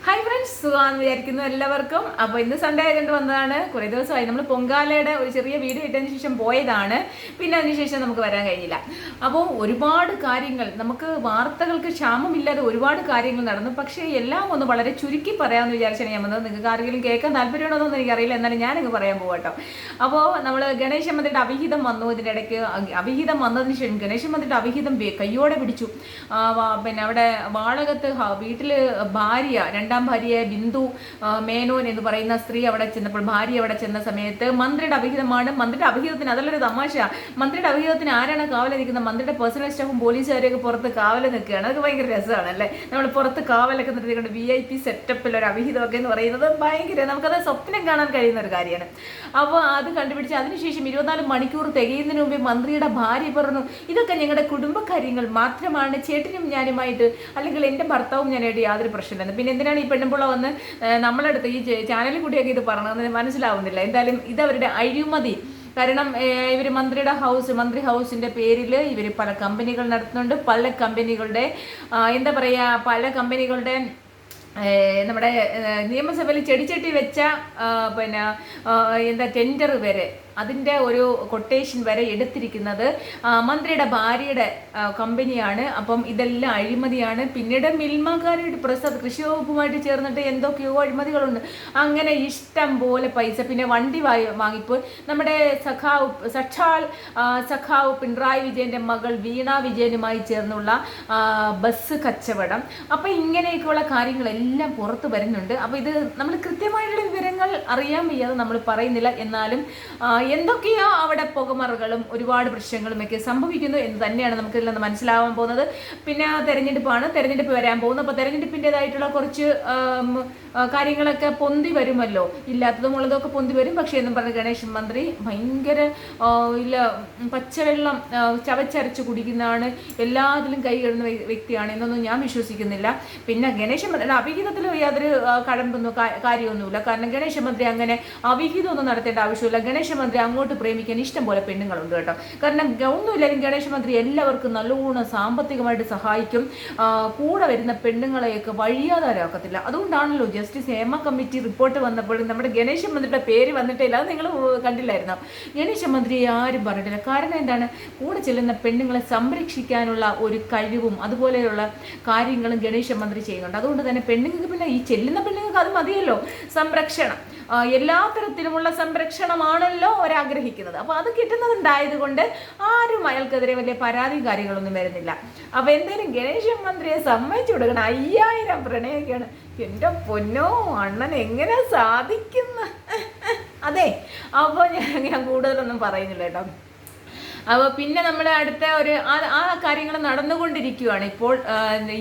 Hi friends, സുഖമാണെന്ന് വിചാരിക്കുന്നു എല്ലാവർക്കും. അപ്പോൾ ഇന്ന് സൺഡേ ആയതുകൊണ്ട് വന്നതാണ്. കുറേ ദിവസമായി നമ്മൾ പൊങ്കാലയുടെ ഒരു ചെറിയ വീഡിയോ ഇട്ടതിന് ശേഷം പോയതാണ്. പിന്നെ അതിനുശേഷം നമുക്ക് വരാൻ കഴിഞ്ഞില്ല. അപ്പോൾ ഒരുപാട് കാര്യങ്ങൾ, നമുക്ക് വാർത്തകൾക്ക് ക്ഷാമമില്ലാതെ ഒരുപാട് കാര്യങ്ങൾ നടന്നു. പക്ഷേ എല്ലാം ഒന്ന് വളരെ ചുരുക്കി പറയാമെന്ന് വിചാരിച്ചാണ് ഞാൻ വന്നത്. നിങ്ങൾക്ക് ആരെങ്കിലും കേൾക്കാൻ താല്പര്യമുണ്ടോയെന്നൊന്നും എനിക്കറിയില്ല, എന്നാലും ഞാനങ്ങ് പറയാൻ പോകട്ടോ. അപ്പോൾ നമ്മൾ ഗണേശ മന്ത്രിയുടെ അവിഹിതം വന്നു. ഇതിൻ്റെ ഇടയ്ക്ക് അവിഹിതം വന്നതിന് ശേഷം ഗണേശ മന്ത്രിയുടെ അവിഹിതം കയ്യോടെ പിടിച്ചു. പിന്നെ അവിടെ വാടകത്ത് വീട്ടിൽ ഭാര്യ, രണ്ടാം ഭാര്യയായ ബിന്ദു മേനോൻ എന്ന് പറയുന്ന സ്ത്രീ അവിടെ ചെന്നപ്പോൾ, ഭാര്യ അവിടെ ചെന്ന സമയത്ത് മന്ത്രിയുടെ അവിഹിതമാണ്. മന്ത്രിയുടെ അവിഹിതത്തിന് അതല്ലൊരു തമാശ, മന്ത്രിയുടെ അവിഹിതത്തിന് ആരാണ് കാവല നിൽക്കുന്നത്? മന്ത്രിയുടെ പേഴ്സണൽ സ്റ്റാഫും പോലീസുകാരെയൊക്കെ പുറത്ത് കാവല നിൽക്കുകയാണ്. അതൊക്കെ ഭയങ്കര രസമാണ് അല്ലേ? നമ്മൾ പുറത്ത് കാവലൊക്കെ നിർത്തിക്കൊണ്ട് VIP സെറ്റപ്പിൽ ഒരു അവിഹിതമൊക്കെ എന്ന് പറയുന്നത് ഭയങ്കര, നമുക്കത് സ്വപ്നം കാണാൻ കഴിയുന്ന ഒരു കാര്യമാണ്. അപ്പോൾ അത് കണ്ടുപിടിച്ച് അതിനുശേഷം 24 മണിക്കൂർ തികയുന്നതിന് മുമ്പേ മന്ത്രിയുടെ ഭാര്യ പറഞ്ഞു, ഇതൊക്കെ ഞങ്ങളുടെ കുടുംബകാര്യങ്ങൾ മാത്രമാണ്, ചേട്ടനും ഞാനുമായിട്ട് അല്ലെങ്കിൽ എൻ്റെ ഭർത്താവും ഞാനായിട്ട് യാതൊരു പ്രശ്നമില്ലെന്ന്. പിന്നെ എന്തിനാണ് ഈ പെണ്ണുമ്പുള്ള വന്ന് നമ്മളടുത്ത് ഈ ചാനലിൽ കൂടിയൊക്കെ ഇത് പറഞ്ഞതെന്ന് മനസ്സിലാവുന്നില്ല. എന്തായാലും ഇതവരുടെ അഴിമതി. കാരണം ഇവർ മന്ത്രി ഹൗസിൻ്റെ പേരിൽ ഇവർ പല കമ്പനികൾ നടത്തുന്നുണ്ട്. പല കമ്പനികളുടെ പല കമ്പനികളുടെ നമ്മുടെ നിയമസഭയിൽ ചെടിച്ചട്ടി വെച്ച ടെൻഡർ വരെ, അതിൻ്റെ ഒരു കൊട്ടേഷൻ വരെ എടുത്തിരിക്കുന്നത് മന്ത്രിയുടെ ഭാര്യയുടെ കമ്പനിയാണ്. അപ്പം ഇതെല്ലാം അഴിമതിയാണ്. പിന്നീട് മിൽമക്കാരുടെ പ്രസാദ് കൃഷി വകുപ്പുമായിട്ട് ചേർന്നിട്ട് എന്തൊക്കെയോ അഴിമതികളുണ്ട്. അങ്ങനെ ഇഷ്ടം പോലെ പൈസ. പിന്നെ വണ്ടി വാങ്ങിപ്പ്, നമ്മുടെ സഖാവ് പിണറായി വിജയൻ്റെ മകൾ വീണ വിജയനുമായി ചേർന്നുള്ള ബസ് കച്ചവടം. അപ്പം ഇങ്ങനെയൊക്കെയുള്ള കാര്യങ്ങളെല്ലാം പുറത്തു വരുന്നുണ്ട്. അപ്പോൾ ഇത് നമ്മൾ കൃത്യമായിട്ടുള്ള വിവരങ്ങൾ അറിയാൻ വയ്യാതെ നമ്മൾ പറയുന്നില്ല. എന്നാലും എന്തൊക്കെയോ അവിടെ പുകമറകളും ഒരുപാട് പ്രശ്നങ്ങളും ഒക്കെ സംഭവിക്കുന്നു എന്ന് തന്നെയാണ് നമുക്ക് ഇതിൽ നിന്ന് മനസ്സിലാവാൻ പോകുന്നത്. പിന്നെ തെരഞ്ഞെടുപ്പ് വരാൻ പോകുന്നത്. അപ്പോൾ തെരഞ്ഞെടുപ്പിൻ്റെതായിട്ടുള്ള കുറച്ച് കാര്യങ്ങളൊക്കെ പൊന്തി വരുമല്ലോ, ഇല്ലാത്തതും ഉള്ളതൊക്കെ പൊന്തി വരും. പക്ഷേ എന്നും പറഞ്ഞ് ഗണേശൻ മന്ത്രി ഭയങ്കര പച്ചവെള്ളം ചവച്ചരച്ച് കുടിക്കുന്നതാണ്, എല്ലാത്തിലും കൈ കഴുകുന്ന വ്യക്തിയാണ് എന്നൊന്നും ഞാൻ വിശ്വസിക്കുന്നില്ല. പിന്നെ ഗണേശൻ മന്ത്രിയുടെ അവിഹിതത്തിൽ യാതൊരു കാര്യമൊന്നുമില്ല. കാരണം ഗണേശൻ മന്ത്രി അങ്ങനെ അവിഹിതമൊന്നും നടത്തേണ്ട ആവശ്യമില്ല. ഗണേശൻ മന്ത്രി അങ്ങോട്ട് പ്രേമിക്കാൻ ഇഷ്ടം പോലെ പെണ്ണുങ്ങളുണ്ട് കേട്ടോ. കാരണം ഒന്നുമില്ലാലും ഗണേശ മന്ത്രി എല്ലാവർക്കും നല്ലോണം സാമ്പത്തികമായിട്ട് സഹായിക്കും. കൂടെ വരുന്ന പെണ്ണുങ്ങളെയൊക്കെ വഴിയാതാരാക്കത്തില്ല. അതുകൊണ്ടാണല്ലോ ജസ്റ്റിസ് ഹേമ കമ്മിറ്റി റിപ്പോർട്ട് വന്നപ്പോൾ നമ്മുടെ ഗണേശ മന്ത്രിയുടെ പേര് വന്നിട്ടില്ല. അത് നിങ്ങൾ കണ്ടില്ലായിരുന്നോ? ഗണേശ മന്ത്രി ആരും പറഞ്ഞിട്ടില്ല. കാരണം എന്താണ്? കൂടെ ചെല്ലുന്ന പെണ്ണുങ്ങളെ സംരക്ഷിക്കാനുള്ള ഒരു കഴിവും അതുപോലെയുള്ള കാര്യങ്ങളും ഗണേശ മന്ത്രി ചെയ്യുന്നുണ്ട്. അതുകൊണ്ട് തന്നെ പെണ്ണുങ്ങൾക്ക്, പിന്നെ ഈ ചെല്ലുന്ന പെണ്ണുങ്ങൾക്ക് അത് മതിയല്ലോ, സംരക്ഷണം, എല്ലാ തരത്തിലുമുള്ള സംരക്ഷണമാണല്ലോ അവരാഗ്രഹിക്കുന്നത്. അപ്പോൾ അത് കിട്ടുന്നതുണ്ടായതുകൊണ്ട് ആരും അയാൾക്കെതിരെ വലിയ പരാതിയും കാര്യങ്ങളൊന്നും വരുന്നില്ല. അപ്പോൾ എന്തായാലും ഗണേശൻ മന്ത്രിയെ സമ്മതിച്ചു കൊടുക്കണം. 5000 പ്രണയൊക്കെയാണ്. എൻ്റെ പൊന്നോ, അണ്ണൻ എങ്ങനെ സാധിക്കുന്ന അതെ. അപ്പോൾ ഞാൻ കൂടുതലൊന്നും പറയുന്നില്ല കേട്ടോ. അപ്പോൾ പിന്നെ നമ്മുടെ അടുത്ത ആ കാര്യങ്ങൾ നടന്നുകൊണ്ടിരിക്കുകയാണ്.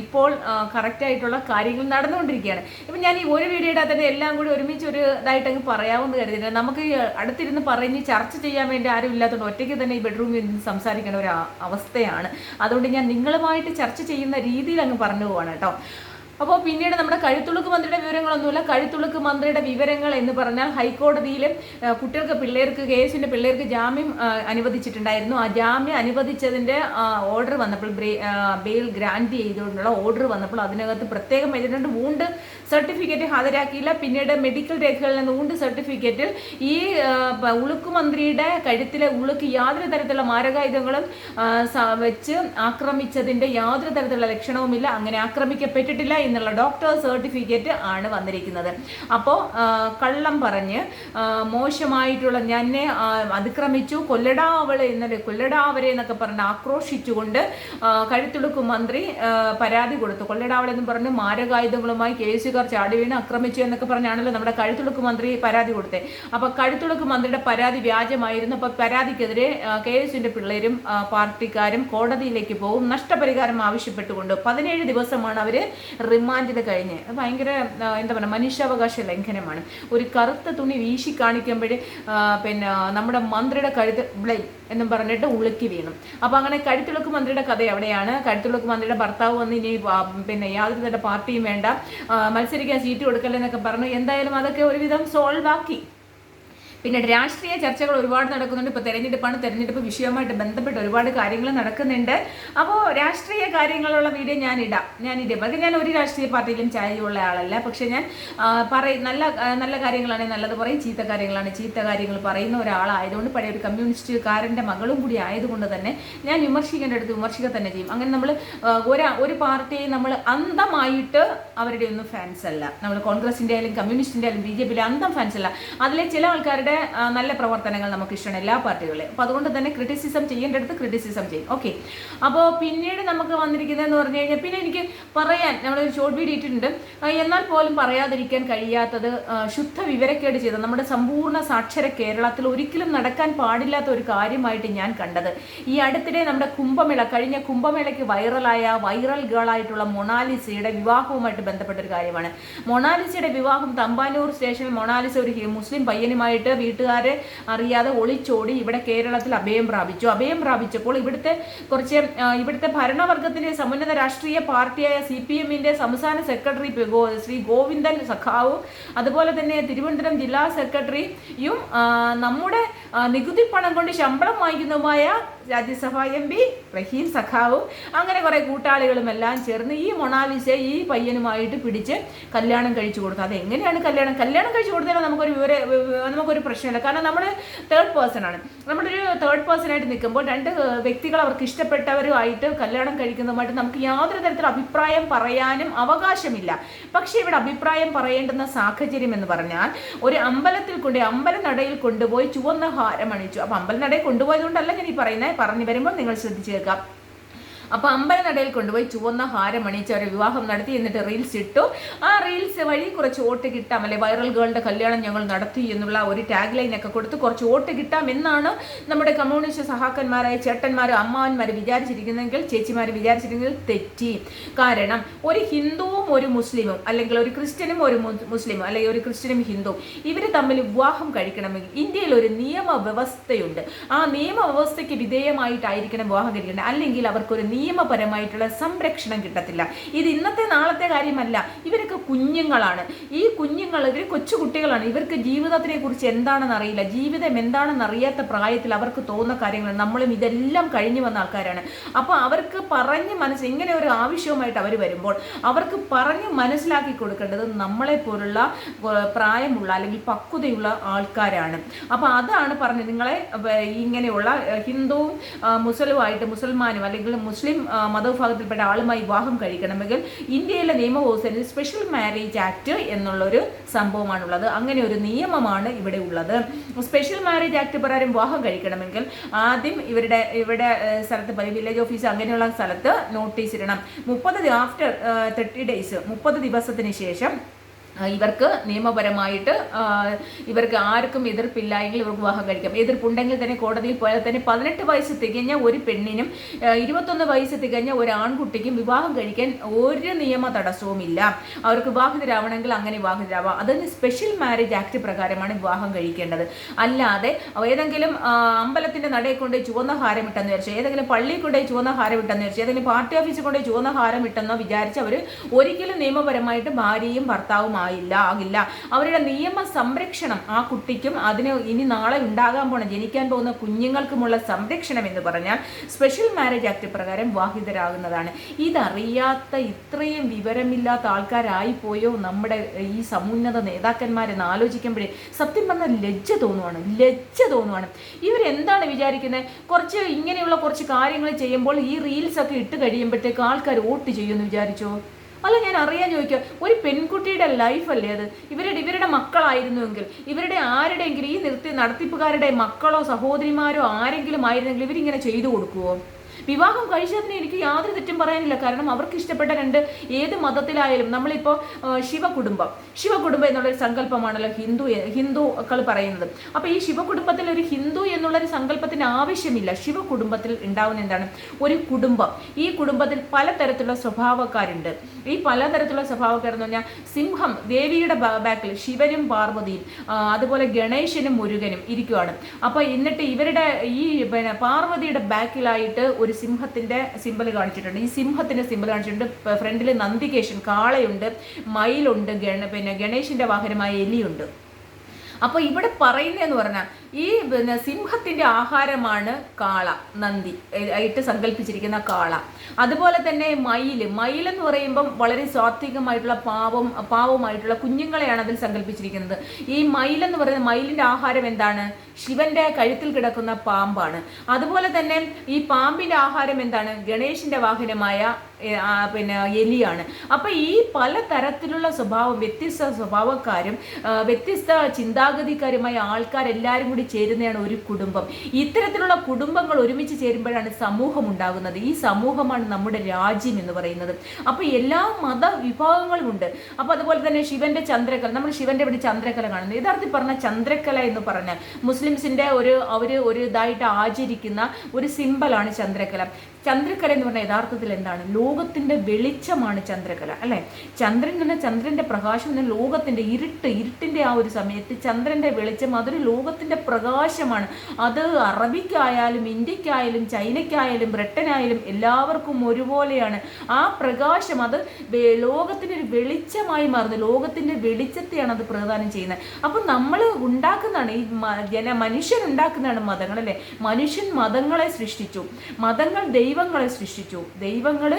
ഇപ്പോൾ കറക്റ്റായിട്ടുള്ള കാര്യങ്ങൾ നടന്നുകൊണ്ടിരിക്കുകയാണ്. ഇപ്പം ഞാൻ ഈ ഒരു വീഡിയോയുടെ അകത്ത് എല്ലാം കൂടി ഒരുമിച്ച് ഒരു ഇതായിട്ടങ്ങ് പറയാമെന്ന് കരുതിയില്ല. നമുക്ക് അടുത്തിരുന്ന് പറഞ്ഞ് ചർച്ച ചെയ്യാൻ വേണ്ടി ആരും ഇല്ലാത്തതുകൊണ്ട് ഒറ്റയ്ക്ക് തന്നെ ഈ ബെഡ്റൂമിൽ നിന്ന് സംസാരിക്കേണ്ട ഒരു അവസ്ഥയാണ്. അതുകൊണ്ട് ഞാൻ നിങ്ങളുമായിട്ട് ചർച്ച ചെയ്യുന്ന രീതിയിൽ അങ്ങ് പറഞ്ഞു പോവാണ് കേട്ടോ. അപ്പോൾ പിന്നീട് നമ്മുടെ കഴുത്തുളുക്ക് മന്ത്രിയുടെ വിവരങ്ങളൊന്നുമില്ല. കഴുത്തുളുക്ക് മന്ത്രിയുടെ വിവരങ്ങൾ എന്ന് പറഞ്ഞാൽ ഹൈക്കോടതിയിലും പിള്ളേർക്ക് കേസിൻ്റെ പിള്ളേർക്ക് ജാമ്യം അനുവദിച്ചിട്ടുണ്ടായിരുന്നു. ആ ജാമ്യം അനുവദിച്ചതിൻ്റെ ഓർഡർ വന്നപ്പോൾ, ബെയിൽ ഗ്രാൻഡ് ചെയ്തുകൊണ്ടുള്ള ഓർഡർ വന്നപ്പോൾ അതിനകത്ത് പ്രത്യേകം എഴുതിയിട്ടുണ്ട് വൂണ്ട് സർട്ടിഫിക്കറ്റ് ഹാജരാക്കിയില്ല. പിന്നീട് മെഡിക്കൽ രേഖകളിൽ നിന്ന് വൂണ്ട് സർട്ടിഫിക്കറ്റിൽ ഈ ഉളുക്ക് മന്ത്രിയുടെ കഴുത്തിലെ ഉളുക്ക് യാതൊരു തരത്തിലുള്ള മാരകായുധങ്ങളും വെച്ച് ആക്രമിച്ചതിൻ്റെ യാതൊരു തരത്തിലുള്ള ലക്ഷണവുമില്ല, അങ്ങനെ ആക്രമിക്കപ്പെട്ടിട്ടില്ല എന്നുള്ള ഡോക്ടർ സർട്ടിഫിക്കറ്റ് ആണ് വന്നിരിക്കുന്നത്. അപ്പോൾ കള്ളം പറഞ്ഞ് മോശമായിട്ടുള്ള എന്നെ അതിക്രമിച്ചു, കൊല്ലടാവളെ എന്നൊക്കെ പറഞ്ഞ് ആക്രോശിച്ചുകൊണ്ട് കഴുത്തുളുക്ക് മന്ത്രി പരാതി കൊടുത്തു. കൊല്ലടാവളെന്ന് പറഞ്ഞ് മാരകായുധങ്ങളുമായി കേസുകാർ ചാടി വീണ് ആക്രമിച്ചു എന്നൊക്കെ പറഞ്ഞാണല്ലോ നമ്മുടെ കഴുത്തുളുക്ക് മന്ത്രി പരാതി കൊടുത്തത്. അപ്പോൾ കഴുത്തുളുക്ക് മന്ത്രിയുടെ പരാതി വ്യാജമായിരുന്നു. അപ്പോൾ പരാതിക്കെതിരെ KSന്റെ പിള്ളേരും പാർട്ടിക്കാരും കോടതിയിലേക്ക് പോകും. നഷ്ടപരിഹാരം ആവശ്യപ്പെട്ടുകൊണ്ട് 17 ദിവസമാണ് അവർ റിമാൻഡിൽ കഴിഞ്ഞ്. ഭയങ്കര മനുഷ്യാവകാശ ലംഘനമാണ്. ഒരു കറുത്ത തുണി വീശി കാണിക്കുമ്പോൾ പിന്നെ നമ്മുടെ മന്ത്രിയുടെ കഴുത്ത് ബ്ലേഡ് എന്നും പറഞ്ഞിട്ട് ഉളുക്കി വീണു. അപ്പോൾ അങ്ങനെ കഴുത്തുളുക്ക് മന്ത്രിയുടെ കഥ എവിടെയാണ്? കഴുത്തുളുക്ക് മന്ത്രിയുടെ ഭർത്താവ് വന്ന് ഇനി പിന്നെ യാതൊരു തരം പാർട്ടിയും വേണ്ട, മത്സരിക്കാൻ സീറ്റ് കൊടുക്കല്ലെന്നൊക്കെ പറഞ്ഞു. എന്തായാലും അതൊക്കെ ഒരുവിധം സോൾവ് ആക്കി. പിന്നെ രാഷ്ട്രീയ ചർച്ചകൾ ഒരുപാട് നടക്കുന്നുണ്ട്. ഇപ്പോൾ തെരഞ്ഞെടുപ്പാണ്, തെരഞ്ഞെടുപ്പ് വിഷയവുമായിട്ട് ബന്ധപ്പെട്ട് ഒരുപാട് കാര്യങ്ങൾ നടക്കുന്നുണ്ട്. അപ്പോൾ രാഷ്ട്രീയ കാര്യങ്ങളുള്ള വീഡിയോ ഞാനിടാം. പക്ഷേ ഞാൻ ഒരു രാഷ്ട്രീയ പാർട്ടിയിലും ചായയുള്ള ആളല്ല. പക്ഷേ ഞാൻ നല്ല കാര്യങ്ങളാണെങ്കിൽ നല്ലത് പറയും, ചീത്ത കാര്യങ്ങൾ പറയുന്ന ഒരാളായതുകൊണ്ട്, പഴയ ഒരു കമ്മ്യൂണിസ്റ്റുകാരൻ്റെ മകളും കൂടി ആയതുകൊണ്ട് തന്നെ ഞാൻ വിമർശിക്കേണ്ടടുത്ത് വിമർശിക്കുക തന്നെ ചെയ്യും. അങ്ങനെ നമ്മൾ ഒരു പാർട്ടിയെ നമ്മൾ അന്ധമായിട്ട് അവരുടെ ഒന്നും ഫാൻസ് അല്ല. നമ്മൾ കോൺഗ്രസിൻ്റെ ആയാലും കമ്മ്യൂണിസ്റ്റിൻ്റെ ആയാലും BJP അന്ധം ഫാൻസ് അല്ല. അതിലെ ചില ആൾക്കാരുടെ നല്ല പ്രവർത്തനങ്ങൾ നമുക്ക് ഇഷ്ടമാണ്, എല്ലാ പാർട്ടികളെയും. അപ്പോൾ അതുകൊണ്ട് തന്നെ ക്രിറ്റിസിസം ചെയ്യേണ്ടടുത്ത് ക്രിറ്റിസിസം ചെയ്യും. ഓക്കെ, അപ്പോൾ പിന്നീട് നമുക്ക് വന്നിരിക്കുന്നതെന്ന് പറഞ്ഞു കഴിഞ്ഞാൽ, പിന്നെ എനിക്ക് പറയാൻ നമ്മളൊരു ഷോർട്ട് വീഡിയോ ഇട്ടിട്ടുണ്ട്. എന്നാൽ പോലും പറയാതിരിക്കാൻ കഴിയാത്തത്, ശുദ്ധ വിവരക്കേട് ചെയ്ത നമ്മുടെ സമ്പൂർണ്ണ സാക്ഷര കേരളത്തിൽ ഒരിക്കലും നടക്കാൻ പാടില്ലാത്ത ഒരു കാര്യമായിട്ട് ഞാൻ കണ്ടത്, ഈ അടുത്തിടെ നമ്മുടെ കഴിഞ്ഞ കുംഭമേളയ്ക്ക് വൈറൽ ഗേളായിട്ടുള്ള മൊണാലിസയുടെ വിവാഹവുമായിട്ട് ബന്ധപ്പെട്ടൊരു കാര്യമാണ്. മൊണാലിസയുടെ വിവാഹം തമ്പാനൂർ സ്റ്റേഷനിൽ മൊണാലിസ ഒരു മുസ്ലിം പയ്യനുമായിട്ട് വീട്ടുകാരെ അറിയാതെ ഒളിച്ചോടി ഇവിടെ കേരളത്തിൽ അഭയം പ്രാപിച്ചപ്പോൾ ഇവിടുത്തെ ഭരണവർഗത്തിന്റെ സമുന്നത രാഷ്ട്രീയ പാർട്ടിയായ CPM-ന്റെ സംസ്ഥാന സെക്രട്ടറി ശ്രീ ഗോവിന്ദൻ സഖാവും അതുപോലെ തന്നെ തിരുവനന്തപുരം ജില്ലാ സെക്രട്ടറിയും നമ്മുടെ നികുതി പണം കൊണ്ട് ശമ്പളം വാങ്ങിക്കുന്നതുമായ രാജ്യസഭാ MP റഹീം സഖാവും അങ്ങനെ കുറെ കൂട്ടാളികളും എല്ലാം ചേർന്ന് ഈ മൊണാലിസ ഈ പയ്യനുമായിട്ട് പിടിച്ച് കല്യാണം കഴിച്ചു കൊടുത്തു. അതെങ്ങനെയാണ് കല്യാണം കഴിച്ചു കൊടുത്താൽ നമുക്കൊരു പ്രശ്നമില്ല. കാരണം നമ്മൾ തേർഡ് പേഴ്സൺ ആണ്. നമ്മളൊരു തേർഡ് പേഴ്സൺ ആയിട്ട് നിൽക്കുമ്പോൾ രണ്ട് വ്യക്തികൾ അവർക്ക് ഇഷ്ടപ്പെട്ടവരുമായിട്ട് കല്യാണം കഴിക്കുന്നതുമായിട്ട് നമുക്ക് യാതൊരു തരത്തിലുള്ള അഭിപ്രായം പറയാനും അവകാശമില്ല. പക്ഷേ ഇവിടെ അഭിപ്രായം പറയേണ്ടുന്ന സാഹചര്യം എന്ന് പറഞ്ഞാൽ, ഒരു അമ്പലനടയിൽ കൊണ്ടുപോയി ചുവന്ന ഹാരം അണിയിച്ചു. അപ്പൊ അമ്പലനടയിൽ കൊണ്ടുപോയതുകൊണ്ടല്ല ഞാൻ ഈ പറഞ്ഞു വരുമ്പോൾ നിങ്ങൾ ശ്രദ്ധിച്ചു കേൾക്കാം. അപ്പോൾ അമ്പലനടയിൽ കൊണ്ടുപോയി ചുവന്ന ഹാരം അണിയിച്ച് അവരെ വിവാഹം നടത്തി. എന്നിട്ട് റീൽസ് ഇട്ടു. ആ റീൽസ് വഴി കുറച്ച് വോട്ട് കിട്ടാം, അല്ലെ വൈറൽ ഗേളുടെ കല്യാണം ഞങ്ങൾ നടത്തി എന്നുള്ള ഒരു ടാഗ് ലൈനൊക്കെ കൊടുത്ത് കുറച്ച് വോട്ട് കിട്ടാം എന്നാണ് നമ്മുടെ കമ്മ്യൂണിസ്റ്റ് സഹാക്കന്മാരായ ചേട്ടന്മാർ അമ്മാവന്മാർ വിചാരിച്ചിരിക്കുന്നെങ്കിൽ, ചേച്ചിമാർ വിചാരിച്ചിരിക്കുന്നെങ്കിൽ തെറ്റി. കാരണം ഒരു ഹിന്ദുവും ഒരു മുസ്ലിമും, അല്ലെങ്കിൽ ഒരു ക്രിസ്ത്യനും ഒരു മുസ്ലിമും, അല്ലെങ്കിൽ ഒരു ക്രിസ്ത്യനും ഹിന്ദുവും, ഇവർ തമ്മിൽ വിവാഹം കഴിക്കണമെങ്കിൽ ഇന്ത്യയിൽ ഒരു നിയമവ്യവസ്ഥയുണ്ട്. ആ നിയമവ്യവസ്ഥയ്ക്ക് വിധേയമായിട്ടായിരിക്കണം വിവാഹം കഴിക്കേണ്ടത്. അല്ലെങ്കിൽ അവർക്കൊരു നിയമപരമായിട്ടുള്ള സംരക്ഷണം കിട്ടത്തില്ല. ഇത് ഇന്നത്തെ നാളത്തെ കാര്യമല്ല. ഇവരൊക്കെ കുഞ്ഞുങ്ങളാണ്. ഇവർ കൊച്ചുകുട്ടികളാണ്. ഇവർക്ക് ജീവിതത്തിനെ കുറിച്ച് എന്താണെന്ന് അറിയില്ല. ജീവിതം എന്താണെന്ന് അറിയാത്ത പ്രായത്തിൽ അവർക്ക് തോന്നുന്ന കാര്യങ്ങൾ, നമ്മളും ഇതെല്ലാം കഴിഞ്ഞു വന്ന ആൾക്കാരാണ്. അപ്പോൾ അവർക്ക് ഇങ്ങനെ ഒരു ആവശ്യവുമായിട്ട് അവർ വരുമ്പോൾ അവർക്ക് പറഞ്ഞ് മനസ്സിലാക്കി കൊടുക്കേണ്ടത് നമ്മളെപ്പോലുള്ള പ്രായമുള്ള അല്ലെങ്കിൽ പക്വതയുള്ള ആൾക്കാരാണ്. അപ്പോൾ അതാണ് പറഞ്ഞത്, നിങ്ങളെ ഇങ്ങനെയുള്ള ഹിന്ദുവും മുസൽമാനും അല്ലെങ്കിൽ മുസ്ലിം മതവിഭാഗത്തിൽപ്പെട്ട ആളുമായി വിവാഹം കഴിക്കണമെങ്കിൽ ഇന്ത്യയിലെ നിയമവ്യവസ്ഥയിൽ സ്പെഷ്യൽ മാരേജ് ആക്ട് എന്നുള്ളൊരു സംഭവമാണുള്ളത്. അങ്ങനെ ഒരു നിയമമാണ് ഇവിടെ ഉള്ളത്. സ്പെഷ്യൽ മാരേജ് ആക്ട് പ്രകാരം വിവാഹം കഴിക്കണമെങ്കിൽ ആദ്യം ഇവിടെ സ്ഥലത്ത് വില്ലേജ് ഓഫീസ് അങ്ങനെയുള്ള സ്ഥലത്ത് നോട്ടീസ് ഇടണം. ആഫ്റ്റർ 30 days 30 ദിവസത്തിന് ശേഷം ഇവർക്ക് നിയമപരമായിട്ട് ഇവർക്ക് ആർക്കും എതിർപ്പില്ല എങ്കിൽ ഇവർക്ക് വിവാഹം കഴിക്കാം. എതിർപ്പുണ്ടെങ്കിൽ തന്നെ കോടതിയിൽ പോയാൽ തന്നെ 18 വയസ്സ് തികഞ്ഞ ഒരു പെണ്ണിനും 21 വയസ്സ് തികഞ്ഞ ഒരു ആൺകുട്ടിക്കും വിവാഹം കഴിക്കാൻ ഒരു നിയമ തടസ്സവുമില്ല. അവർക്ക് വിവാഹിതരാവണമെങ്കിൽ അങ്ങനെ വിവാഹിതരാവാം. അതിന് സ്പെഷ്യൽ മാരേജ് ആക്ട് പ്രകാരമാണ് വിവാഹം കഴിക്കേണ്ടത്. അല്ലാതെ ഏതെങ്കിലും അമ്പലത്തിന്റെ നടയിൽ കൊണ്ടുപോയി ചുവന്ന ഹാരം ഇട്ടെന്ന് വിചാരിച്ചു, ഏതെങ്കിലും പള്ളിയിൽ കൊണ്ടുപോയി ചുവന്ന ഹാരം ഇട്ടെന്ന് വിചാരിച്ചു, ഏതെങ്കിലും പാർട്ടി ഓഫീസിൽ കൊണ്ടുപോയി ചുവന്ന ഹാരം ഇട്ടെന്നോ വിചാരിച്ച് അവർ ഒരിക്കലും നിയമപരമായിട്ട് ഭാര്യയും ഭർത്താവും ആകില്ല. അവരുടെ നിയമ സംരക്ഷണം ആ കുട്ടിക്കും അതിന് ഇനി നാളെ ജനിക്കാൻ പോകുന്ന കുഞ്ഞുങ്ങൾക്കുമുള്ള സംരക്ഷണം എന്ന് പറഞ്ഞാൽ സ്പെഷ്യൽ മാരേജ് ആക്ട് പ്രകാരം വിവാഹിതരാകുന്നതാണ്. ഇതറിയാത്ത ഇത്രയും വിവരമില്ലാത്ത ആൾക്കാരായി പോയോ നമ്മുടെ ഈ സമുന്നത നേതാക്കന്മാരെന്ന് ആലോചിക്കുമ്പോഴേ സത്യം പറഞ്ഞാൽ ലജ്ജ തോന്നുവാണ്. ഇവരെന്താണ് വിചാരിക്കുന്നത്? ഇങ്ങനെയുള്ള കുറച്ച് കാര്യങ്ങൾ ചെയ്യുമ്പോൾ ഈ റീൽസ് ഒക്കെ ഇട്ട് കഴിയുമ്പോഴത്തേക്ക് ആൾക്കാർ വോട്ട് ചെയ്യുമെന്ന് വിചാരിച്ചോ? അല്ല, ഞാൻ അറിയാൻ ചോദിക്കുക, ഒരു പെൺകുട്ടിയുടെ ലൈഫല്ലേ അത്? ഇവരുടെ മക്കളായിരുന്നുവെങ്കിൽ, ഇവരുടെ ആരുടെയെങ്കിലും ഈ നടത്തിപ്പുകാരുടെ മക്കളോ സഹോദരിമാരോ ആരെങ്കിലും ആയിരുന്നെങ്കിൽ ഇവരിങ്ങനെ ചെയ്തു കൊടുക്കുവോ? വിവാഹം കഴിച്ചതിന് എനിക്ക് യാതൊരു തെറ്റും പറയാനില്ല. കാരണം അവർക്ക് ഇഷ്ടപ്പെട്ട ഏത് മതത്തിലായാലും, നമ്മളിപ്പോൾ ശിവകുടുംബം എന്നുള്ളൊരു സങ്കല്പമാണല്ലോ ഹിന്ദുക്കൾ പറയുന്നത്. അപ്പോൾ ഈ ശിവകുടുംബത്തിൽ ഒരു ഹിന്ദു എന്നുള്ളൊരു സങ്കല്പത്തിന് ആവശ്യമില്ല. ശിവകുടുംബത്തിൽ ഉണ്ടാവുന്ന എന്താണ്? ഒരു കുടുംബം. ഈ കുടുംബത്തിൽ പലതരത്തിലുള്ള സ്വഭാവക്കാരുണ്ട്. ഈ പലതരത്തിലുള്ള സ്വഭാവക്കാരെന്ന് പറഞ്ഞാൽ, സിംഹം ദേവിയുടെ ബാക്കിൽ ശിവനും പാർവതിയും, അതുപോലെ ഗണേശനും മുരുകനും ഇരിക്കുവാണ്. അപ്പോൾ എന്നിട്ട് ഇവരുടെ ഈ പാർവതിയുടെ ബാക്കിലായിട്ട് ഒരു സിംഹത്തിന്റെ സിമ്പൽ കാണിച്ചിട്ടുണ്ട്. ഈ സിംഹത്തിന്റെ സിമ്പൽ കാണിച്ചിട്ടുണ്ട്. ഫ്രണ്ടിൽ നന്ദികേശൻ കാളയുണ്ട്, മയിലുണ്ട്, ഗണേശന്റെ വാഹനമായ എലിയുണ്ട്. അപ്പോൾ ഇവിടെ പറയുന്നതെന്ന് പറഞ്ഞാൽ ഈ സിംഹത്തിന്റെ ആഹാരമാണ് കാള, നന്ദി ആയിട്ട് സങ്കല്പിച്ചിരിക്കുന്ന കാള. അതുപോലെ തന്നെ മയിലെന്ന് പറയുമ്പം വളരെ സാത്വികമായിട്ടുള്ള പാവമായിട്ടുള്ള കുഞ്ഞുങ്ങളെയാണ് അതിൽ സങ്കല്പിച്ചിരിക്കുന്നത്. ഈ മയിലെന്ന് പറയുന്നത്, മയിലിന്റെ ആഹാരം എന്താണ്? ശിവന്റെ കഴുത്തിൽ കിടക്കുന്ന പാമ്പാണ്. അതുപോലെ തന്നെ ഈ പാമ്പിന്റെ ആഹാരം എന്താണ്? ഗണേശന്റെ വാഹനമായ എലിയാണ്. അപ്പൊ ഈ പല തരത്തിലുള്ള വ്യത്യസ്ത സ്വഭാവക്കാരും വ്യത്യസ്ത ചിന്താഗതിക്കാരുമായ ആൾക്കാരെല്ലാവരും കൂടി ചേരുന്നതാണ് ഒരു കുടുംബം. ഇത്തരത്തിലുള്ള കുടുംബങ്ങൾ ഒരുമിച്ച് ചേരുമ്പോഴാണ് സമൂഹം ഉണ്ടാകുന്നത്. ഈ സമൂഹമാണ് നമ്മുടെ രാജ്യം എന്ന് പറയുന്നത്. അപ്പൊ എല്ലാ മതവിഭാഗങ്ങളും ഉണ്ട്. അപ്പൊ അതുപോലെ തന്നെ ശിവന്റെ ചന്ദ്രക്കല, നമ്മൾ ശിവന്റെ ഇവിടെ ചന്ദ്രക്കല കാണുന്നത്, യഥാർത്ഥത്തിൽ പറഞ്ഞ ചന്ദ്രക്കല എന്ന് പറഞ്ഞാൽ മുസ്ലിംസിന്റെ അവര് ഒരു ഇതായിട്ട് ആചരിക്കുന്ന ഒരു സിമ്പലാണ് ചന്ദ്രക്കല. ചന്ദ്രക്കല എന്ന് പറഞ്ഞാൽ യഥാർത്ഥത്തിൽ എന്താണ്? ലോകത്തിന്റെ വെളിച്ചമാണ് ചന്ദ്രക്കല, അല്ലെ? ചന്ദ്രൻ എന്ന് പറഞ്ഞാൽ ചന്ദ്രന്റെ പ്രകാശം എന്ന ലോകത്തിന്റെ ഇരുട്ടിന്റെ ആ ഒരു സമയത്ത് ചന്ദ്രന്റെ വെളിച്ചം അതൊരു ലോകത്തിന്റെ പ്രകാശമാണ്. അത് അറബിക്കായാലും ഇന്ത്യക്കായാലും ചൈനയ്ക്കായാലും ബ്രിട്ടനായാലും എല്ലാവർക്കും ഒരുപോലെയാണ്. ആ പ്രകാശം അത് ലോകത്തിന്റെ ഒരു വെളിച്ചമായി മാറുന്നത്. ലോകത്തിന്റെ വെളിച്ചത്തെയാണ് അത് പ്രദാനം ചെയ്യുന്നത്. അപ്പൊ നമ്മൾ ഉണ്ടാക്കുന്നതാണ് മനുഷ്യൻ ഉണ്ടാക്കുന്നതാണ് മതങ്ങൾ, അല്ലെ? മനുഷ്യൻ മതങ്ങളെ സൃഷ്ടിച്ചു, മതങ്ങൾ ദൈവങ്ങളെ സൃഷ്ടിച്ചു, ദൈവങ്ങൾ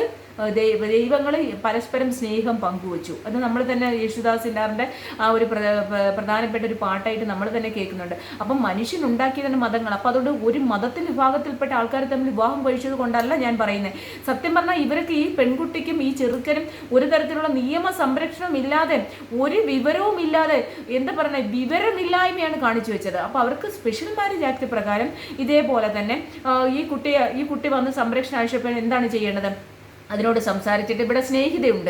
പരസ്പരം സ്നേഹം പങ്കുവച്ചു. അത് നമ്മൾ തന്നെ യേശുദാസിന്റെ ആ ഒരു പ്രധാനപ്പെട്ട ഒരു പാട്ടായിട്ട് നമ്മൾ തന്നെ കേൾക്കുന്നുണ്ട്. അപ്പം മനുഷ്യൻ ഉണ്ടാക്കിയതാണ് മതങ്ങൾ. അപ്പം അതുകൊണ്ട് ഒരു വിഭാഗത്തിൽപ്പെട്ട ആൾക്കാർ തമ്മിൽ വിവാഹം കഴിച്ചത് കൊണ്ടല്ല ഞാൻ പറയുന്നത്. സത്യം പറഞ്ഞാൽ ഇവർക്ക്, ഈ പെൺകുട്ടിക്കും ഈ ചെറുക്കനും ഒരു തരത്തിലുള്ള നിയമ സംരക്ഷണം ഇല്ലാതെ, ഒരു വിവരവും ഇല്ലാതെ, എന്താ പറയുക, വിവരമില്ലായ്മയാണ് കാണിച്ചു വെച്ചത്. അപ്പോൾ അവർക്ക് സ്പെഷ്യൽ മാരേജ് ആക്ട് പ്രകാരം ഇതേപോലെ തന്നെ ഈ കുട്ടി വന്ന് സംരക്ഷണം ആവശ്യപ്പെടാൻ എന്താണ് ചെയ്യേണ്ടത്? അതിനോട് സംസാരിച്ചിട്ട് ഇവിടെ സ്നേഹിതയുണ്ട്,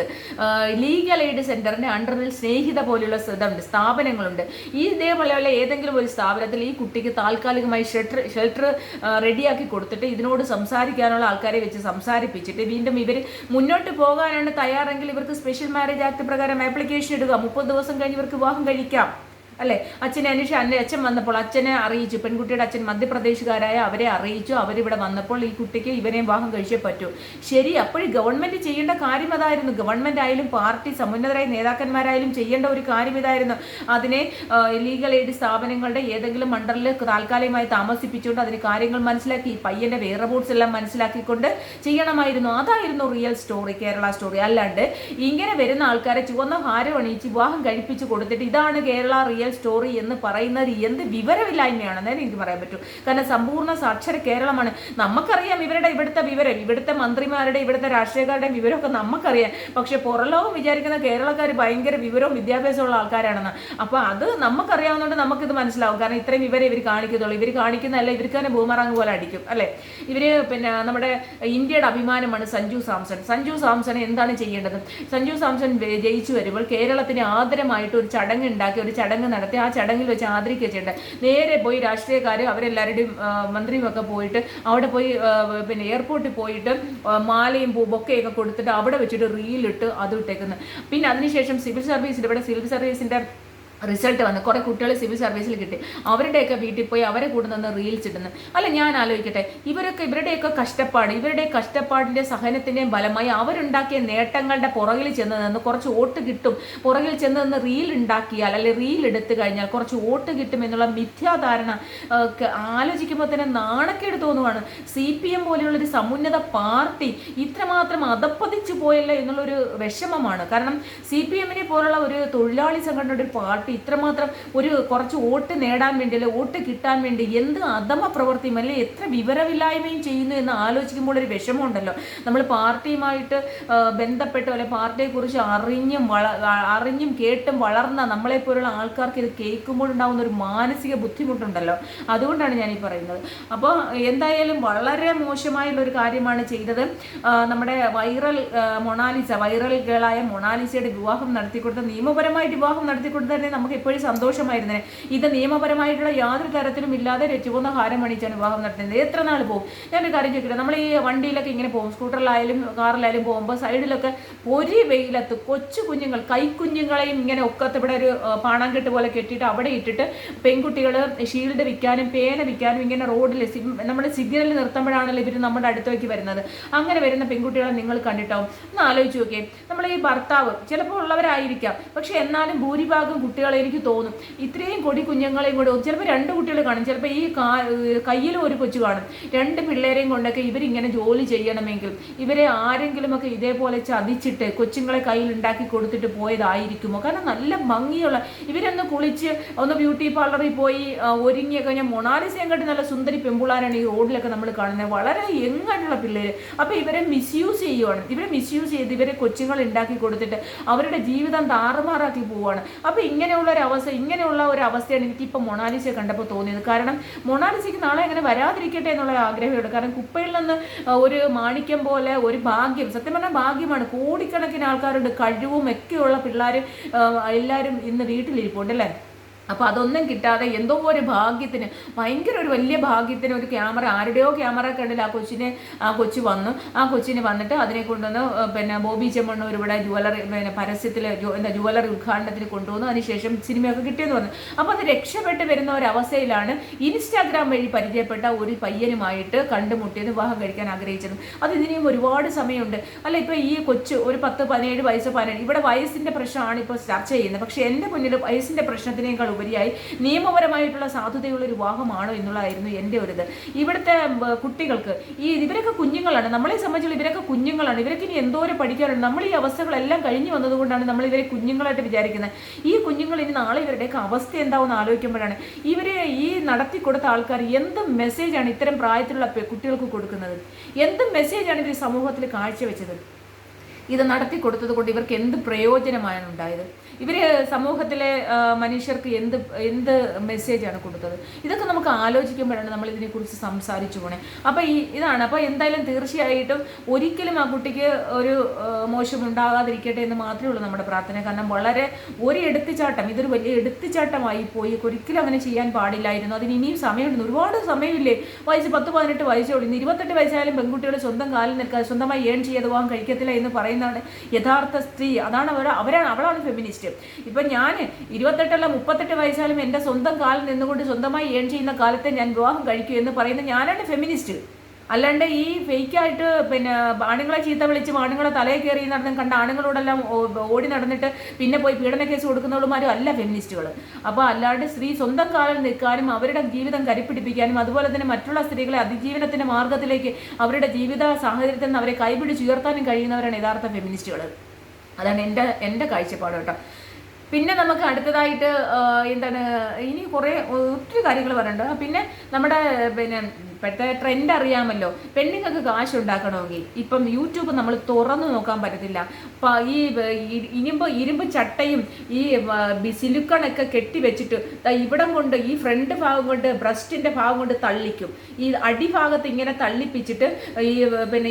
ലീഗൽ എയ്ഡ് സെന്ററിന്റെ അണ്ടറിൽ സ്നേഹിത പോലെയുള്ള സ്ഥാപനങ്ങളുണ്ട്. ഇതേപോലെയുള്ള ഏതെങ്കിലും ഒരു സ്ഥാപനത്തിൽ ഈ കുട്ടിക്ക് താൽക്കാലികമായി ഷെൽട്ടർ റെഡിയാക്കി കൊടുത്തിട്ട് ഇതിനോട് സംസാരിക്കാനുള്ള ആൾക്കാരെ വെച്ച് സംസാരിപ്പിച്ചിട്ട് വീണ്ടും ഇവർ മുന്നോട്ട് പോകാനാണ് തയ്യാറെങ്കിൽ ഇവർക്ക് സ്പെഷ്യൽ മാരേജ് ആക്ട് പ്രകാരം ആപ്ലിക്കേഷൻ ഇടുക. 30 ദിവസം കഴിഞ്ഞ് ഇവർക്ക് വിവാഹം കഴിക്കാം, അല്ലെ? അച്ഛനെ അച്ഛൻ വന്നപ്പോൾ അച്ഛനെ അറിയിച്ചു, പെൺകുട്ടിയുടെ അച്ഛൻ മധ്യപ്രദേശുകാരായ അവരെ അറിയിച്ചു. അവരിവിടെ വന്നപ്പോൾ ഈ കുട്ടിക്ക് ഇവനെ വിവാഹം കഴിച്ചേ പറ്റൂ. ശരി, അപ്പോഴും ഗവൺമെന്റ് ചെയ്യേണ്ട കാര്യം അതായിരുന്നു. ഗവൺമെന്റ് ആയാലും പാർട്ടി സമുന്നതരായ നേതാക്കന്മാരായാലും ചെയ്യേണ്ട ഒരു കാര്യം ഇതായിരുന്നു. അതിനെ ലീഗൽ എയ്ഡ് സ്ഥാപനങ്ങളുടെ ഏതെങ്കിലും മണ്ടറിൽ താൽക്കാലികമായി താമസിപ്പിച്ചുകൊണ്ട് അതിന് കാര്യങ്ങൾ മനസ്സിലാക്കി, പയ്യന്റെ വേറബോട്ട്സ് എല്ലാം മനസ്സിലാക്കിക്കൊണ്ട് ചെയ്യണമായിരുന്നു. അതായിരുന്നു റിയൽ സ്റ്റോറി, കേരള സ്റ്റോറി. അല്ലാണ്ട് ഇങ്ങനെ വരുന്ന ആൾക്കാരെ ചുവന്ന ഹാരം അണിയിച്ച് വിവാഹം കഴിപ്പിച്ച് കൊടുത്തിട്ട് ഇതാണ് കേരള റിയൽ സ്റ്റോറി എന്ന് പറയുന്നത് എന്ത് വിവരമില്ലായ്മയാണെന്നേ എനിക്ക് പറയാൻ പറ്റൂ. കാരണം സമ്പൂർണ്ണ സാക്ഷര കേരളമാണ്. നമുക്കറിയാം ഇവിടുത്തെ വിവരം, ഇവിടുത്തെ മന്ത്രിമാരുടെ, ഇവിടുത്തെ രാഷ്ട്രീയക്കാരുടെയും വിവരമൊക്കെ നമുക്കറിയാം. പക്ഷെ പുറലോകം വിചാരിക്കുന്ന കേരളക്കാർ ഭയങ്കര വിവരവും വിദ്യാഭ്യാസമുള്ള ആൾക്കാരാണെന്ന്. അപ്പോൾ അത് നമുക്കറിയാവുന്നതുകൊണ്ട് നമുക്കിത് മനസ്സിലാവും. കാരണം ഇത്രയും വിവരം ഇവർ കാണിക്കത്തുള്ളൂ. ഇവർ കാണിക്കുന്നതല്ല, ഇവർക്ക് തന്നെ ബൂമറാങ് പോലെ അടിക്കും, അല്ലെ? ഇവര് നമ്മുടെ ഇന്ത്യയുടെ അഭിമാനമാണ് സഞ്ജു സാംസൺ. സഞ്ജു സാംസൺ എന്താണ് ചെയ്യേണ്ടത്? സഞ്ജു സാംസൺ ജയിച്ചു വരുമ്പോൾ കേരളത്തിന് ആദരമായിട്ട് ഒരു ചടങ്ങ് ഉണ്ടാക്കി, ഒരു ചടങ്ങ് നടത്തി ആ ചടങ്ങിൽ വെച്ച് ആദരിക്കുകയുണ്ട്. നേരെ പോയി രാഷ്ട്രീയക്കാർ അവരെല്ലാവരുടെയും മന്ത്രിയും ഒക്കെ പോയിട്ട് അവിടെ പോയി എയർപോർട്ടിൽ പോയിട്ട് മാലയും ബൊക്കെയൊക്കെ കൊടുത്തിട്ട് അവിടെ വെച്ചിട്ട് റീലിട്ട് അത് ഇട്ടേക്കുന്നത്. പിന്നെ അതിനുശേഷം സിവിൽ സർവീസിന്റെ റിസൾട്ട് വന്ന് കുറേ കുട്ടികൾ സിവിൽ സർവീസിൽ കിട്ടി. അവരുടെയൊക്കെ വീട്ടിൽ പോയി അവരെ കൂടെ നിന്ന് റീൽസ് ഇടുന്നു. അല്ല, ഞാൻ ആലോചിക്കട്ടെ, ഇവരുടെയൊക്കെ കഷ്ടപ്പാട്, ഇവരുടെ കഷ്ടപ്പാടിൻ്റെ സഹനത്തിൻ്റെയും ഫലമായി അവരുണ്ടാക്കിയ നേട്ടങ്ങളുടെ പുറകിൽ ചെന്ന് നിന്ന് കുറച്ച് വോട്ട് കിട്ടും, പുറകിൽ ചെന്ന് നിന്ന് റീൽ ഉണ്ടാക്കിയാൽ, അല്ലെ റീൽ എടുത്തു കഴിഞ്ഞാൽ കുറച്ച് വോട്ട് കിട്ടും എന്നുള്ള മിഥ്യാധാരണ ആലോചിക്കുമ്പോൾ തന്നെ നാണക്കേട് തോന്നുവാണ്. CPM പോലെയുള്ളൊരു സമുന്നത പാർട്ടി ഇത്രമാത്രം അധപ്പതിച്ചു പോയല്ലോ എന്നുള്ളൊരു വിഷമമാണ്. കാരണം CPM-നെ പോലുള്ള ഒരു തൊഴിലാളി സംഘടനയുടെ ഒരു പാർട്ടി ഇത്രമാത്രം കുറച്ച് വോട്ട് നേടാൻ വേണ്ടി, അല്ലെ വോട്ട് കിട്ടാൻ വേണ്ടി എന്ത് അധമ പ്രവൃത്തിയും, അല്ലെ എത്ര വിവരമില്ലായ്മയും ചെയ്യുന്നു എന്ന് ആലോചിക്കുമ്പോൾ ഒരു വിഷമമുണ്ടല്ലോ. നമ്മൾ പാർട്ടിയുമായിട്ട് ബന്ധപ്പെട്ടോ അല്ലെ പാർട്ടിയെക്കുറിച്ച് അറിഞ്ഞും കേട്ടും വളർന്ന നമ്മളെപ്പോലുള്ള ആൾക്കാർക്ക് ഇത് കേൾക്കുമ്പോൾ ഉണ്ടാകുന്ന ഒരു മാനസിക ബുദ്ധിമുട്ടുണ്ടല്ലോ. അതുകൊണ്ടാണ് ഞാൻ ഈ പറയുന്നത്. അപ്പോൾ എന്തായാലും വളരെ മോശമായുള്ള ഒരു കാര്യമാണ് ചെയ്തത്. നമ്മുടെ വൈറൽ ഗേളായ മൊണാലിസയുടെ വിവാഹം നടത്തിക്കൊടുത്ത, നിയമപരമായിട്ട് വിവാഹം നടത്തിക്കൊടുത്ത തന്നെ നമുക്ക് എപ്പോഴും സന്തോഷമായിരുന്നേ. ഇത് നിയമപരമായിട്ടുള്ള യാതൊരു തരത്തിലും ഇല്ലാതെ ചുവന്ന ഹാരം അണിച്ചാണ് വിവാഹം നടത്തുന്നത്. എത്ര നാൾ പോകും? ഞാനൊരു കാര്യം ചോദിക്കട്ടെ, നമ്മൾ ഈ വണ്ടിയിലൊക്കെ ഇങ്ങനെ പോകും, സ്കൂട്ടറിലായാലും കാറിലായാലും പോകുമ്പോൾ സൈഡിലൊക്കെ ഒരു വെയിലത്ത് കൊച്ചു കുഞ്ഞുങ്ങൾ, കൈക്കുഞ്ഞുങ്ങളെയും ഇങ്ങനെ ഒക്കത്ത് ഇവിടെ ഒരു പാണാങ്കെട്ട് പോലെ കെട്ടിയിട്ട് അവിടെ ഇട്ടിട്ട് പെൺകുട്ടികൾ ഷീൽഡ് വിൽക്കാനും പേന വിൽക്കാനും ഇങ്ങനെ റോഡിൽ നമ്മുടെ സിഗ്നലിൽ നിർത്തുമ്പോഴാണല്ലോ ഇവർ നമ്മുടെ അടുത്തേക്ക് വരുന്നത്. അങ്ങനെ വരുന്ന പെൺകുട്ടികളെ നിങ്ങൾ കണ്ടിട്ടാവും. ഒന്ന് ആലോചിച്ച് നോക്കിയേ. നമ്മൾ ഈ ഭർത്താവ് ചിലപ്പോൾ ഉള്ളവരായിരിക്കാം, പക്ഷെ എന്നാലും ഭൂരിഭാഗം കുട്ടികൾ കുട്ടികളെ എനിക്ക് തോന്നും ഇത്രയും പൊടി കുഞ്ഞുങ്ങളെയും കൂടെ ചിലപ്പോൾ 2 കുട്ടികൾ കാണും, ചിലപ്പോൾ ഈ കയ്യിലും ഒരു കൊച്ചു കാണും. 2 പിള്ളേരെയും കൊണ്ടൊക്കെ ഇവരിങ്ങനെ ജോലി ചെയ്യണമെങ്കിൽ ഇവരെ ആരെങ്കിലുമൊക്കെ ഇതേപോലെ ചതിച്ചിട്ട് കൊച്ചുങ്ങളെ കയ്യിൽ ഉണ്ടാക്കി കൊടുത്തിട്ട് പോയതായിരിക്കുമോ? കാരണം നല്ല ഭംഗിയുള്ള ഇവരൊന്ന് കുളിച്ച് ഒന്ന് ബ്യൂട്ടി പാർലറിൽ പോയി ഒരുങ്ങിയൊക്കെ ഞാൻ മൊണാലിസയും കണ്ടി നല്ല സുന്ദരി പെമ്പുളാരാണ് ഈ റോഡിലൊക്കെ നമ്മൾ കാണുന്നത്, വളരെ യങ്ങായിട്ടുള്ള പിള്ളേർ. അപ്പോൾ ഇവരെ മിസ്യൂസ് ചെയ്യുവാണ്, ഇവരെ മിസ്യൂസ് ചെയ്ത് ഇവരെ കൊച്ചുങ്ങൾ ഉണ്ടാക്കി കൊടുത്തിട്ട് അവരുടെ ജീവിതം താറുമാറാക്കി പോവുകയാണ്. അപ്പോൾ ഇങ്ങനെയുള്ള ഒരു അവസ്ഥയാണ് എനിക്കിപ്പോൾ മൊണാലിസയെ കണ്ടപ്പോൾ തോന്നിയത്. കാരണം മൊണാലിസയ്ക്ക് നാളെ അങ്ങനെ വരാതിരിക്കട്ടെ എന്നുള്ള ആഗ്രഹമുണ്ട്. കാരണം കുപ്പയിൽ നിന്ന് ഒരു മാണിക്യം പോലെ ഒരു ഭാഗ്യം, സത്യം പറഞ്ഞാൽ ഭാഗ്യമാണ്. കോടിക്കണക്കിന് ആൾക്കാരുണ്ട്, കഴിവും ഒക്കെയുള്ള പിള്ളേർ എല്ലാവരും ഇന്ന് വീട്ടിലിരിപ്പുണ്ട് അല്ലേ. അപ്പോൾ അതൊന്നും കിട്ടാതെ എന്തോ ഒരു ഭാഗ്യത്തിന്, ഭയങ്കര ഒരു വലിയ ഭാഗ്യത്തിന് ഒരു ക്യാമറ, ആരുടെയോ ക്യാമറ കണ്ടില്ല ആ കൊച്ചു വന്നു. ആ കൊച്ചിന് വന്നിട്ട് അതിനെ കൊണ്ടുവന്ന് പിന്നെ ബോബി ചെമ്മണ്ണൂർ ഇവിടെ ജുവലറി പരസ്യത്തിൽ ജുവലറി ഉദ്ഘാടനത്തിന് കൊണ്ടുവന്നു. അതിനുശേഷം സിനിമയൊക്കെ കിട്ടിയെന്ന് പറഞ്ഞു. അപ്പോൾ അത് രക്ഷപ്പെട്ട് വരുന്ന ഒരവസ്ഥയിലാണ് ഇൻസ്റ്റാഗ്രാം വഴി പരിചയപ്പെട്ട ഒരു പയ്യനുമായിട്ട് കണ്ടുമുട്ടിയത്, വിവാഹം കഴിക്കാൻ ആഗ്രഹിച്ചത്. അത് ഇതിനെയും ഒരുപാട് സമയമുണ്ട് അല്ല. ഇപ്പോൾ ഈ കൊച്ചു ഒരു 10-17 വയസ്സ് 17, ഇവിടെ വയസ്സിൻ്റെ പ്രശ്നമാണ് ഇപ്പോൾ ചർച്ച ചെയ്യുന്നത്. പക്ഷേ എൻ്റെ മുന്നിൽ വയസ്സിൻ്റെ പ്രശ്നത്തിനേക്കാൾ ഉപരിയായി നിയമപരമായിട്ടുള്ള സാധുതയുള്ള ഒരു വിവാഹമാണോ എന്നുള്ളതായിരുന്നു എൻ്റെ ഒരു ഇത്. ഇവിടുത്തെ കുട്ടികൾക്ക് ഇവരൊക്കെ കുഞ്ഞുങ്ങളാണ്, നമ്മളെ സംബന്ധിച്ചുള്ള ഇവരൊക്കെ കുഞ്ഞുങ്ങളാണ്. ഇവരൊക്കെ ഇനി എന്തോരം പഠിക്കാറുണ്ട്. നമ്മൾ ഈ അവസ്ഥകളെല്ലാം കഴിഞ്ഞു വന്നതുകൊണ്ടാണ് നമ്മൾ ഇവരെ കുഞ്ഞുങ്ങളായിട്ട് വിചാരിക്കുന്നത്. ഈ കുഞ്ഞുങ്ങൾ ഇനി നാളെ ഇവരുടെയൊക്കെ അവസ്ഥ എന്താവെന്ന് ആലോചിക്കുമ്പോഴാണ് ഇവരെ ഈ നടത്തി കൊടുത്ത ആൾക്കാർ എന്ത് മെസ്സേജാണ് ഇത്തരം പ്രായത്തിലുള്ള കുട്ടികൾക്ക് കൊടുക്കുന്നത്, എന്ത് മെസ്സേജാണ് ഇവർ സമൂഹത്തിൽ കാഴ്ചവെച്ചത്. ഇത് നടത്തി കൊടുത്തത് കൊണ്ട് ഇവർക്ക് എന്ത് പ്രയോജനമാണ് ഉണ്ടായത്? ഇവർ സമൂഹത്തിലെ മനുഷ്യർക്ക് എന്ത് മെസ്സേജാണ് കൊടുത്തത്? ഇതൊക്കെ നമുക്ക് ആലോചിക്കുമ്പോഴാണ് നമ്മൾ ഇതിനെക്കുറിച്ച് സംസാരിച്ചു പോണേ. അപ്പോൾ ഇതാണ്. അപ്പോൾ എന്തായാലും തീർച്ചയായിട്ടും ഒരിക്കലും ആ കുട്ടിക്ക് ഒരു മോശം ഉണ്ടാകാതിരിക്കട്ടെ എന്ന് മാത്രമേ ഉള്ളൂ നമ്മുടെ പ്രാർത്ഥന. കാരണം വളരെ ഒരു എടുത്തുചാട്ടം, ഇതൊരു വലിയ എടുത്തുചാട്ടമായി പോയി. ഒരിക്കലും അങ്ങനെ ചെയ്യാൻ പാടില്ലായിരുന്നു. അതിന് ഇനിയും സമയമുണ്ട്, ഒരുപാട് സമയമില്ലേ. വയസ്സ് 10-18 വയസ്സേ ഉള്ളൂ. 28 വയസ്സായാലും പെൺകുട്ടികൾ സ്വന്തം കാലിൽ നിൽക്കാതെ സ്വന്തമായി ഏൺ ചെയ്ത് പോകാൻ കഴിക്കത്തില്ല എന്ന് പറയുന്നതാണ് യഥാർത്ഥ സ്ത്രീ. അതാണ് അവളാണ് ഫെമിനിസ്റ്റ്. ഇപ്പം ഞാൻ 28 38 വയസ്സായാലും എൻ്റെ സ്വന്തം കാലിൽ നിന്നുകൊണ്ട് സ്വന്തമായി ഏൺ ചെയ്യുന്ന കാലത്തെ ഞാൻ വിവാഹം കഴിക്കൂ എന്ന് പറയുന്ന ഞാനാണ് ഫെമിനിസ്റ്റ്. അല്ലാണ്ട് ഈ ഫേക്കായിട്ട് പിന്നെ ആണുങ്ങളെ ചീത്ത വിളിച്ച് ആണുങ്ങളെ തലയിൽ കയറി കണ്ട ആണുങ്ങളോടെല്ലാം ഓടി നടന്നിട്ട് പിന്നെ പോയി പീഡന കേസ് കൊടുക്കുന്നവളുമാരും അല്ല ഫെമിനിസ്റ്റുകൾ. അപ്പോൾ അല്ലാണ്ട് സ്ത്രീ സ്വന്തം കാലിൽ നിൽക്കാനും അവരുടെ ജീവിതം കരിപ്പിടിപ്പിക്കാനും അതുപോലെ തന്നെ മറ്റുള്ള സ്ത്രീകളെ അതിജീവനത്തിൻ്റെ മാർഗത്തിലേക്ക് അവരുടെ ജീവിത സാഹചര്യത്തിൽ നിന്ന് അവരെ കൈപിടിച്ചുയർത്താനും കഴിയുന്നവരാണ് യഥാർത്ഥ ഫെമിനിസ്റ്റുകൾ. അതാണ് എൻ്റെ കാഴ്ചപ്പാട് കേട്ടോ. പിന്നെ നമുക്ക് അടുത്തതായിട്ട് എന്താണ് ഇനി ഒത്തിരി കാര്യങ്ങൾ പറയുന്നുണ്ട്. പിന്നെ നമ്മുടെ ഇപ്പോഴത്തെ ട്രെൻഡ് അറിയാമല്ലോ, പെണ്ണുങ്ങൾക്ക് കാശ് ഉണ്ടാക്കണമെങ്കിൽ ഇപ്പം യൂട്യൂബ് നമ്മൾ തുറന്നു നോക്കാൻ പറ്റത്തില്ല. ഈ ഇരുമ്പ് ചട്ടയും ഈ സിലിക്കണൊക്കെ കെട്ടി വെച്ചിട്ട് ഇവിടം കൊണ്ട് ഈ ഫ്രണ്ട് ഭാഗം കൊണ്ട് ബ്രസ്റ്റിൻ്റെ ഭാഗം കൊണ്ട് തള്ളിക്കും, ഈ അടിഭാഗത്ത് ഇങ്ങനെ തള്ളിപ്പിച്ചിട്ട് ഈ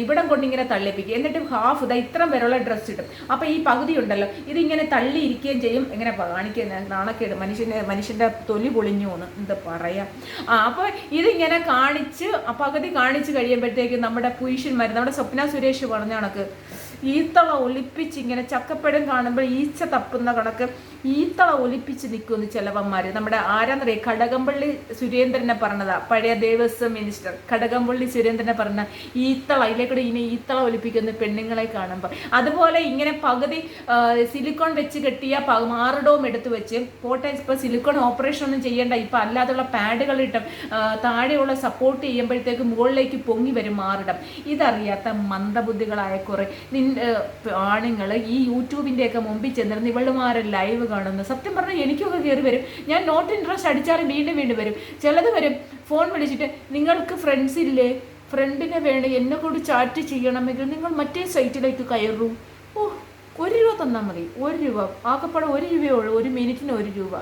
ഇവിടം കൊണ്ട് ഇങ്ങനെ തള്ളിപ്പിക്കും. എന്നിട്ട് ഹാഫ് ഇത്രയും വരെയുള്ള ഡ്രസ്സ് ഇട്ടും. അപ്പോൾ ഈ പകുതി ഉണ്ടല്ലോ ഇതിങ്ങനെ തള്ളിയിരിക്കുകയും ചെയ്യും. എങ്ങനെ കാണിക്കുക, നാണക്കേട്, മനുഷ്യൻ്റെ തൊലി പൊളിഞ്ഞു എന്ന് എന്താ പറയാം. അപ്പോൾ ഇതിങ്ങനെ പകുതി കാണിച്ച് കഴിയുമ്പോഴത്തേക്കും നമ്മുടെ പുരുഷന്മാർ, നമ്മുടെ സ്വപ്ന സുരേഷ് പറഞ്ഞ കണക്ക് ഈത്തള ഒലിപ്പിച്ച് ഇങ്ങനെ ചക്കപ്പഴം കാണുമ്പോൾ ഈച്ച തപ്പുന്ന കണക്ക് ഈത്തള ഒലിപ്പിച്ച് നിൽക്കുന്നു ചിലവന്മാർ. നമ്മുടെ ആരാന്നറിയ കടകംപള്ളി സുരേന്ദ്രനെ പറഞ്ഞതാ, പഴയ ദേവസ്വം മിനിസ്റ്റർ കടകംപള്ളി സുരേന്ദ്രനെ പറഞ്ഞ ഈത്തള ഇതിലേക്കൂടെ ഇങ്ങനെ ഈത്തള ഒലിപ്പിക്കുന്ന പെണ്ണുങ്ങളെ കാണുമ്പോൾ. അതുപോലെ ഇങ്ങനെ പകുതി സിലിക്കോൺ വെച്ച് കെട്ടിയ മാറിടവും എടുത്തു വെച്ച് പോട്ടെ. ഇപ്പോൾ സിലിക്കോൺ ഓപ്പറേഷൻ ഒന്നും ചെയ്യേണ്ട, ഇപ്പം അല്ലാതുള്ള പാഡുകൾ ഇട്ടും താഴെയുള്ള സപ്പോർട്ട് ചെയ്യുമ്പോഴത്തേക്ക് മുകളിലേക്ക് പൊങ്ങി വരും മാറിടം. ഇതറിയാത്ത മന്ദബുദ്ധികളായ കുറേ ആണുങ്ങൾ ഈ യൂട്യൂബിൻ്റെയൊക്കെ മുമ്പിൽ ചെന്നിരുന്ന് ഇവളുമാരെ ലൈവ് കാണുന്നു. സത്യം പറഞ്ഞാൽ എനിക്കൊക്കെ കയറി വരും. ഞാൻ നോട്ട് ഇൻട്രസ്റ്റ് അടിച്ചാലും വീണ്ടും വരും. ചിലത് വരും ഫോൺ വിളിച്ചിട്ട്, നിങ്ങൾക്ക് ഫ്രണ്ട്സ് ഇല്ലേ, ഫ്രണ്ടിനെ വേണം എന്നെ കൂടി ചാറ്റ് ചെയ്യണമെങ്കിൽ നിങ്ങൾ മറ്റേ സൈറ്റിലേക്ക് കയറൂ. 1 രൂപ തന്നാൽ മതി, 1 രൂപ ആകപ്പാടെ 1 രൂപയേ ഉള്ളൂ, 1 മിനിറ്റിന് 1 രൂപ.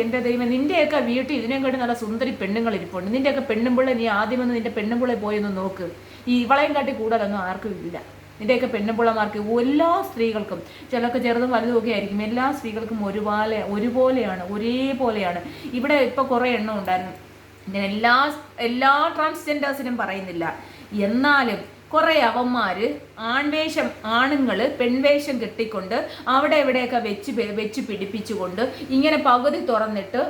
എൻ്റെ ദൈവം, നിൻ്റെയൊക്കെ വീട്ടിൽ ഇതിനെ കണ്ട് നല്ല സുന്ദരി പെണ്ണുങ്ങൾ ഇരിപ്പുണ്ട്. നിൻ്റെയൊക്കെ പെണ്ണുമ്പിള്ള നീ ആദ്യം വന്ന് നിൻ്റെ പെണ്ണുമ്പിളെ പോയെന്ന് നോക്ക്. ഈ ഇവളെയും കാട്ടി കൂടുതലൊന്നും ആർക്കും ഇല്ല. നിൻ്റെയൊക്കെ പെണ്ണുമ്പിള്ളമാർക്ക് എല്ലാ സ്ത്രീകൾക്കും, ചിലർക്ക് ചെറുതും വലുതും ഒക്കെ ആയിരിക്കും, എല്ലാ സ്ത്രീകൾക്കും ഒരുപോലെയാണ്, ഒരേപോലെയാണ്. ഇവിടെ ഇപ്പോൾ കുറേ എണ്ണം ഉണ്ടായിരുന്നു. ഞാൻ എല്ലാ ട്രാൻസ്ജെൻഡേഴ്സിനും പറയുന്നില്ല, എന്നാലും കുറേ അവന്മാർ ആണുങ്ങൾ പെൺവേഷം കെട്ടിക്കൊണ്ട് അവിടെ എവിടെയൊക്കെ വെച്ച് പിടിപ്പിച്ചുകൊണ്ട് ഇങ്ങനെ പകുതി തുറന്നിട്ട്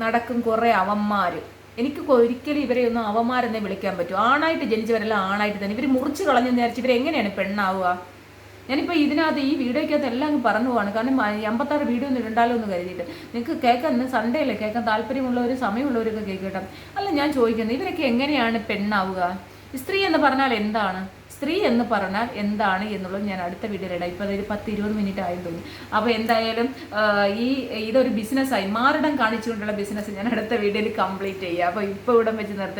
നടക്കും കുറേ അവന്മാർ. എനിക്ക് ഒരിക്കലും ഇവരെ ഒന്നും അവന്മാരെന്നേ വിളിക്കാൻ പറ്റൂ. ആണായിട്ട് ജനിച്ചവരെല്ലാം ആണായിട്ട് തന്നെ. ഇവർ മുറിച്ച് കളഞ്ഞെന്ന് വിചാരിച്ച് ഇവരെങ്ങനെയാണ് പെണ്ണാവുക? ഞാനിപ്പോൾ ഇതിനകത്ത് ഈ വീഡിയോയ്ക്കകത്ത് എല്ലാം അങ്ങ് പറഞ്ഞു പോവാണ്. കാരണം 56 വീഡിയോ ഒന്നും ഇടണ്ടാലോ എന്ന് കരുതിയിട്ട്. നിങ്ങൾക്ക് കേൾക്കാൻ സൺഡേ അല്ലേ, കേൾക്കാൻ താല്പര്യമുള്ളവർ സമയമുള്ളവരൊക്കെ കേൾക്കട്ടെ. അല്ല, ഞാൻ ചോദിക്കുന്നത് ഇവരൊക്കെ എങ്ങനെയാണ് പെണ്ണാവുക? സ്ത്രീ എന്ന് പറഞ്ഞാൽ എന്താണ്? സ്ത്രീ എന്ന് പറഞ്ഞാൽ എന്താണ് എന്നുള്ളത് ഞാൻ അടുത്ത വീഡിയോയിലിടാം. ഇപ്പോൾ അതൊരു 10-20 മിനിറ്റ് ആയെന്ന് തോന്നുന്നു. അപ്പോൾ എന്തായാലും ഇതൊരു ബിസിനസ്സായി മാറിടം കാണിച്ചുകൊണ്ടുള്ള ബിസിനസ് ഞാൻ അടുത്ത വീഡിയോയിൽ കംപ്ലീറ്റ് ചെയ്യാം. അപ്പോൾ ഇപ്പോൾ ഇവിടെ വെച്ച് നിർത്തി.